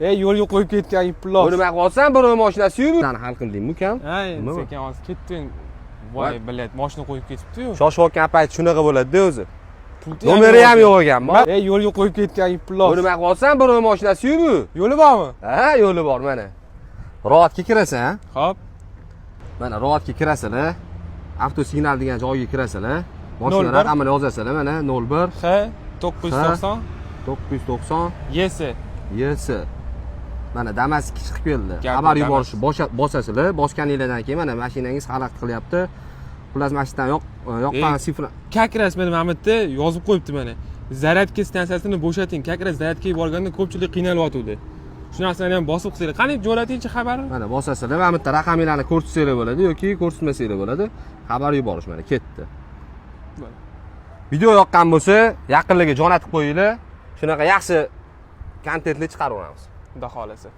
yo'lga qo'yib ketgan pullar. Buni nima qilyapsan? Birov mashinasi-yu. Seni hal qildingmi, ukam? Ha, endi sekin hozir ketding. Voy, bilet, mashina qo'yib ketibdi-yu. Shoshayotgan payt shunaqa bo'ladi-da o'zi. Nomeri ham yo'q ekanmi? Yo'lga qo'yib ketgan pullar. Buni nima qilyapsan? Birov mashinasi-yu bu. Yo'li bormi? Ha, yo'li bor mana. Roatga kirasan, Xo'p. mana roatga kirasizlar. Avtosignal degan joyga kirasizlar. Mashina raqamini yozasizlar mana 01 X 990 990 YS. YS. Mana Damas'ga chiqib keldi. Gap Xabar Damas. yuborishni bosasizlar. Bosganinglardan keyin mana mashinangiz xalaqit qilyapti. Xullas mashinadan yoqqan sifra. Kakras mana Mamatda yozib qo'yibdi mana. Zaryadka stansiyasini bo'shating. Kakras zaryadka yuborganda ko'pchilik qiynalyotdi. Shu narsani ham bosib qilsanglar. Qani jo'natingchi xabarni? Mana bosasizlar. Mana bu yerda raqamlarni ko'rsatsanglar bo'ladi yoki ko'rsatmasanglar bo'ladi. Xabar yuborish mana ketdi. Video yoqqan bo'lsa, yaqinlarga jo'natib qo'yinglar. Shunaqa yaxshi kontentni chiqaraveramiz. Xudo xolasa.